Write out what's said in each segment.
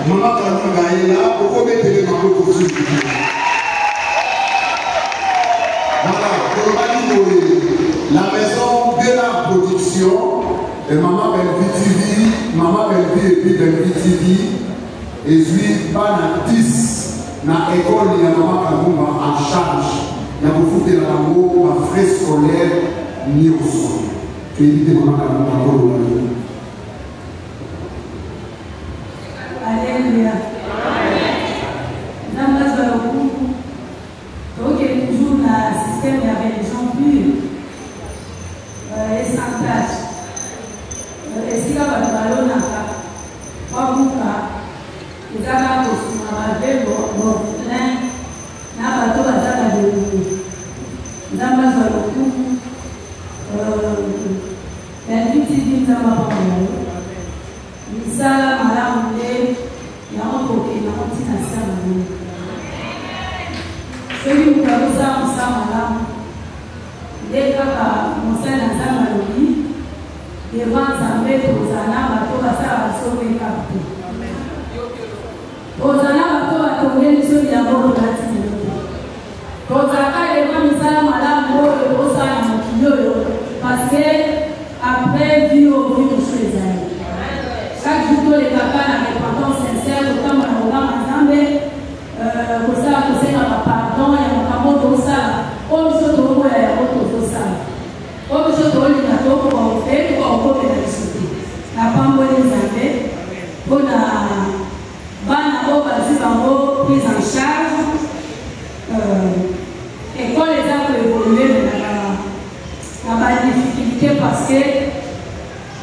Maman Kalunga est là, pourquoi mettre les mamans aussi? Voilà, la maison de la production de Maman Belvi TV, Maman Belvi et puis Belvi TV, et puis Bana 10 dans l'école de Maman Kalunga en charge. Il y a beaucoup de l'amour, ma frais scolaire, ni au son. Tu évites Maman Kalunga. Alléluia. Dans le donc il y a toujours un système qui avait des gens purs et sans tâche. Et si on va le ballon, on a vous avez un costume à la vélo, plein, n'a pas tout à la vélo. Nous avons le coup, la petite vie, nous avons pas nous allons madame, il y a un peu qui n'a pas dit à ça. Celui qui a dit ça, madame, dès que mon sein n'a pas dit, devant sa mère, aux ananas, tout va ça à sauver le capot. Aux ananas, tout va tomber sur les amours de la tête. Aux ananas, devant nous allons madame, au sein de mon parce que après, vie au vie, nous sommes chaque jour, les papas ont des pardons sincères, autant que nous avons ensemble, pour ça, pour ça, pardon, et on a mot de ça, on se trouve à la route de ça. On se trouve à la route pour faire, pour faire la société. La femme des années, on a prise en charge, et quand les arbres évoluent, on a des difficultés parce que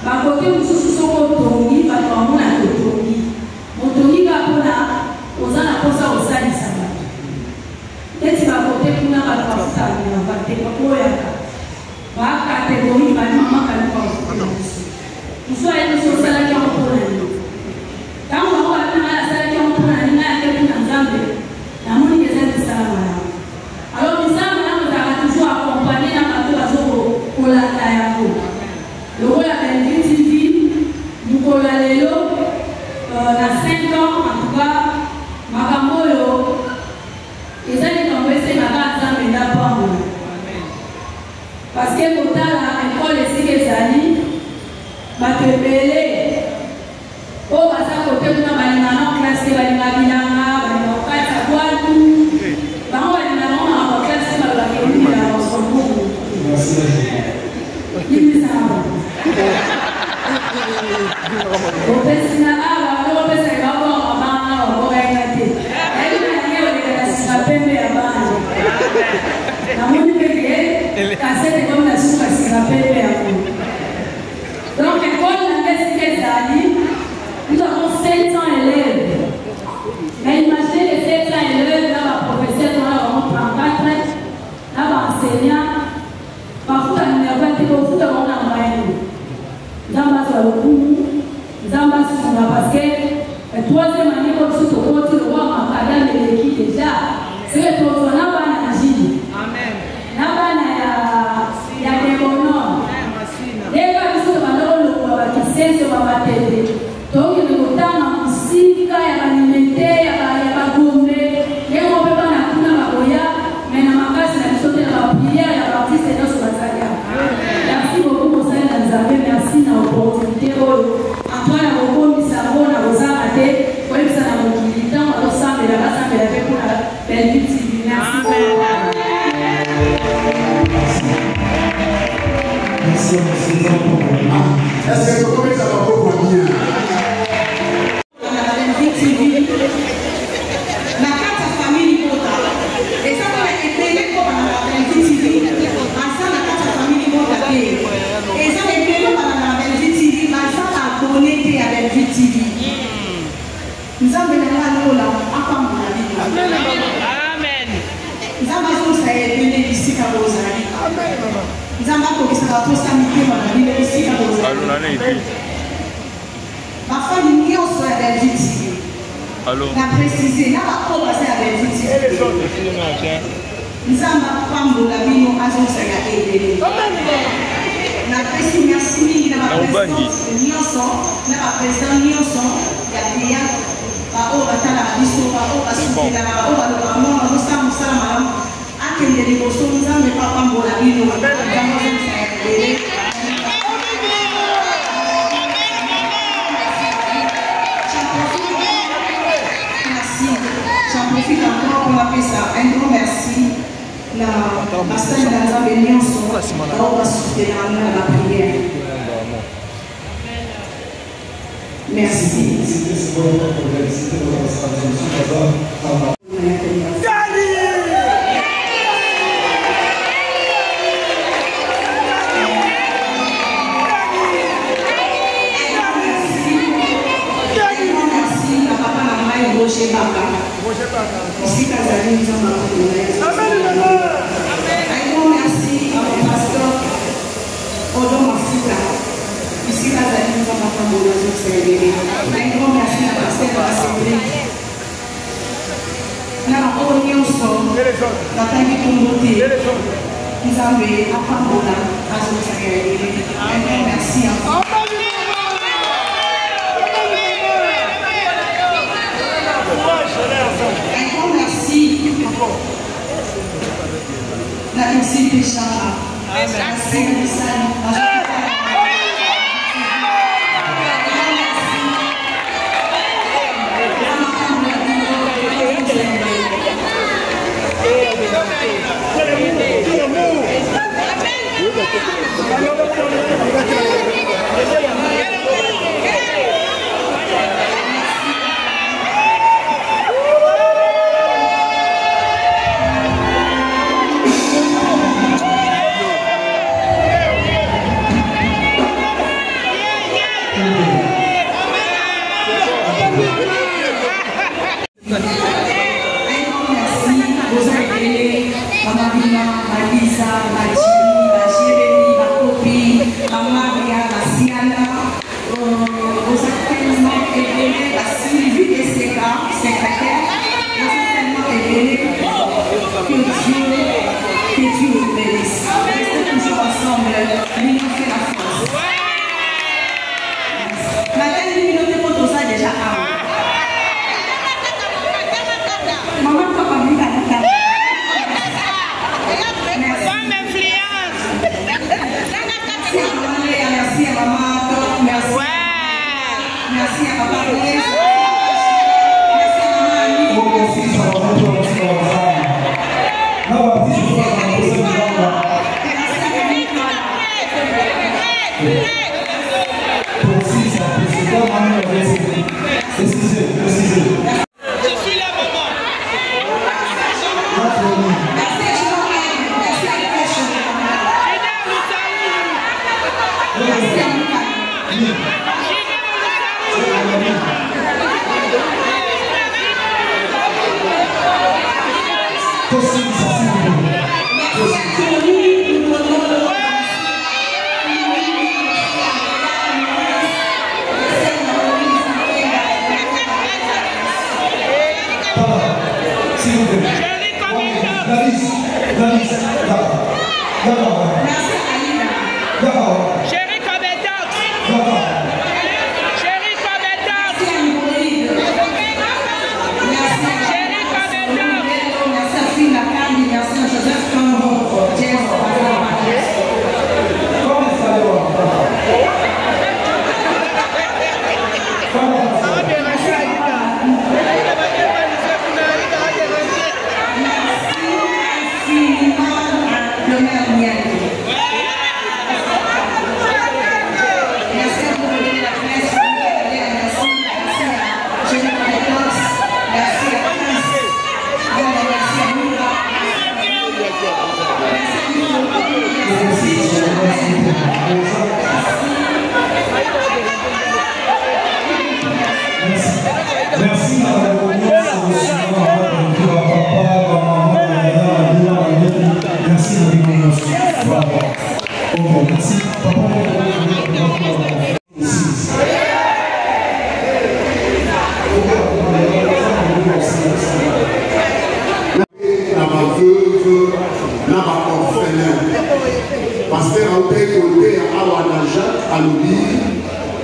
ma côté nous sommes autonomie, ma maman a autonomie. Autonomie va pour la, aux ans à posa au sein du sabbat. Et si ma côté nous n'a pas de pasta, on va te proposer à catégorie, ma maman a le pasta. Nous sommes une société qui a un problème. Quand on va à la salle qui a un problème, il y a quelqu'un dans Zambie, la mouni est un salam. Alors nous sommes toujours accompagnés dans la situation pour la taille. Le rôle de la TV, nous avons dans 5 ans, en tout cas, Makamoyo, ils ont tombé sur la carte de la parce que pour l'école ici, les amis, va te mêler. Oh, va ça côté de la classe, va la bilanga, va la carte à boire, va la classe, va la donc, l'école nous avons 700 élèves. Mais imaginez les 700 élèves, là, la professeure, on a 34, là, l'enseignant, parfois, il n'y a pas de beaucoup de monde en moyenne. Nous avons sur le coup, nous avons sur la parce que la troisième année, comme si tu le roi Macadam de l'équipe déjà, c'est que tu as un agi. Amen. Il y a des bonhommes. Les gars, ils sont dans le qui sait ce qu'on va t'aider. Donc, il y a autant de musique, il y a l'alimenter, il y a la gourmet, il y a un peu de la magoya, mais dans ma case, il y a une prière, il y a l'artiste et dans la saga. Merci beaucoup pour ça, merci de l'opportunité. Antoine a beaucoup mis sa voix dans vos arrêtés, pour que ça n'a pas de temps, on ressemble à la base, mais avec pour la belle petite. Merci beaucoup. Merci. Est-ce que vous pouvez savoir pourquoi bien? La carte famille Libota. Et ça va être payé pour la TV. Ensemble, la carte famille Libota. Et ça va être payé par la TV. Ensemble, à connecter à la TV. Nous avons besoin de la Amen. Nous avons besoin de ici à Rosary. Nous avons besoin de la possibilité de ici à Rosary. Ma famille est sur la TV. La préciser, là, on va passer à la TV. Nous avons besoin de la vie, nous avons besoin de la précision, merci, nous avons besoin de la présidente, J'en profite encore pour appeler ça un grand merci. La pasteur Danza Bénianson, on va soutenir la prière. Merci. Roger Baka. Ici, Kazali, nous sommes un grand merci à mon pasteur Odon Mafika. Ici, Kazali, nous sommes un grand merci. Un grand merci à pasteur de l'Assemblée. Nous avons eu un son, la taille de communauté. Nous avons eu un Pambola à son secrétaire. Un grand merci à vous. Un grand merci. La MC Péchara. Merci.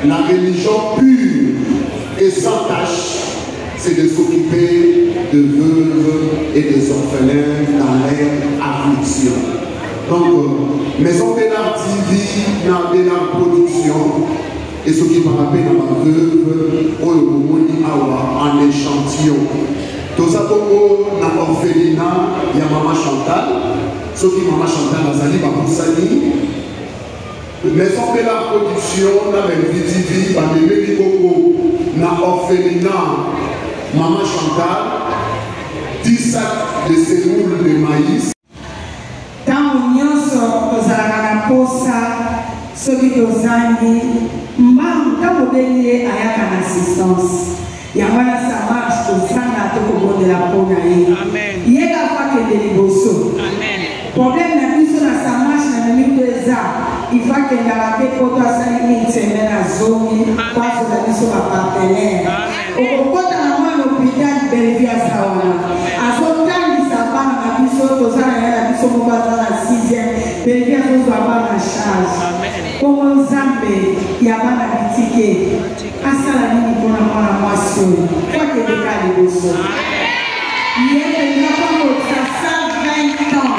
La religion pure et sans tache, c'est de s'occuper de veuves et des orphelins dans leur affliction. Donc, Maison Bénard TV, dans Bénard Production, et ce qui m'a rappelé dans ma veuve, en échantillon. Tout ça, comme dans l'orphelinat, il y a Maman Chantal, ce qui Maman Chantal a sali, Maison Bénard Production, dans Belvi TV, dans Belvi Coco, dans l'orphelinat, Maman Chantal, 10 sacs de semoule de maïs. Tant nyonso ozalaka na posa soki tozangi mbangu ntango obengi ayaka na assistance yango wana ça marche tozanga tokobondela mpona ye ye kafa kende liboso problème na biso na ça marche na mimi to eza ifa kendaka te poto asali une semaine azongi kwazola biso bapartenaire okokota na mwana hôpital Bellevue aza wana azotangisa bana na biso tozala ya na biso moko aza na 6e Bellevue azozwa bana na charge komo nzambe ya bana bitike asala nini mpona mwana mwasi oyo kwakendeka liboso ye penga kwangota 120 ans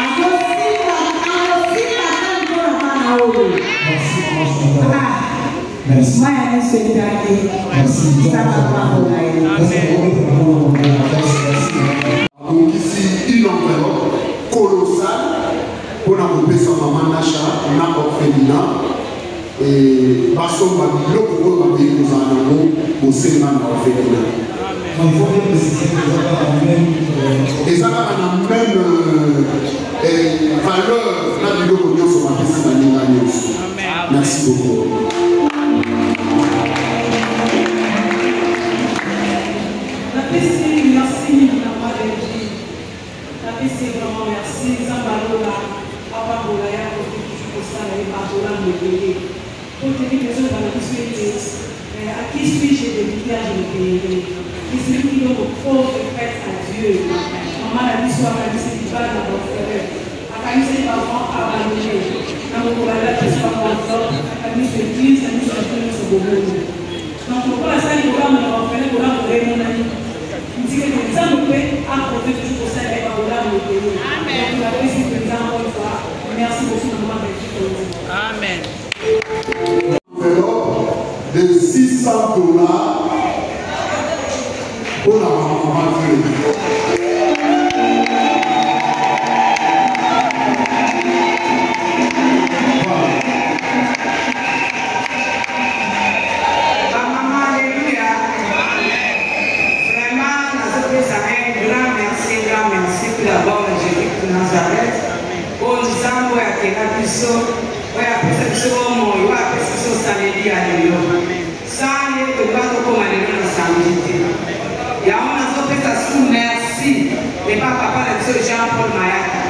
azosima tani mpona bana oyo maya miso etaki sakapangola Donc ici, une enveloppe colossale pour la compétition maman Nacha, on a orphelinat et Basson va dire le pour va payer nos animaux au sénat de l'orphelinat. Et ça va dans la même valeur là du lot qu'on sur ma question. Merci beaucoup. C'est vraiment merci. Zambalola, Ababola, pour ça, et Babola, me payer. Pour te dire que je vais à qui suis-je de l'idée, je me payerai. Et celui qui donne le pauvre fait à Dieu. Maman a dit soit la vie, c'est pas dans votre frère. À quand c'est pas vraiment abandonné. Quand vous voulez la personne en sort, à lui se dit, à lui se dit, c'est beau. Donc, pour la salle, pour la me faire, pour la me mon ami. Il dit que ça nous fait apporter toujours pour ça et pas pour la me payer. Donc, la paix, c'est présent encore une fois. Merci beaucoup, maman. Amen. De 600 $ pour la maman. Merci. Et pas papa de Jean-Paul Mayaka.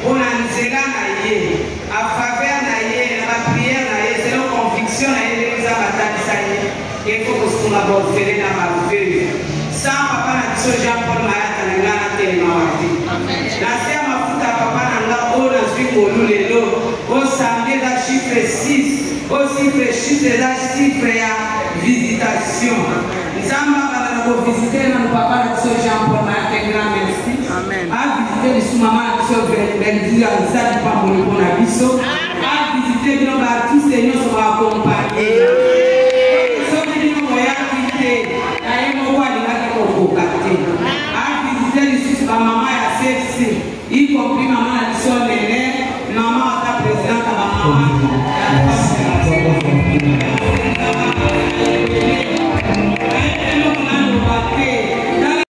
On a une zéla naïe, à faveur naïe, à prière naïe, c'est nos convictions naïe, les abattus naïe. Il faut que ce soit d'abord fait dans ma vie. Sans papa de Jean-Paul Mayaka, n'a pas tellement été. La sœur m'a foutu à papa n'a pas on a suivi pour nous les lots. Au samedi, la chiffre 6. Au chiffre, la chiffre à visitation. Zamba va visiter notre papa de Jean-Paul Mayaka, grand merci. A visiter les sous-mamans de Bellevue, à l'Isade, pas mon bon abisso. A visiter nos artistes et nous sommes accompagnés. Ceux qui nous voyons visiter, nous voyons les a visiter les sous-mamans à celle-ci, y compris maman à l'Isade.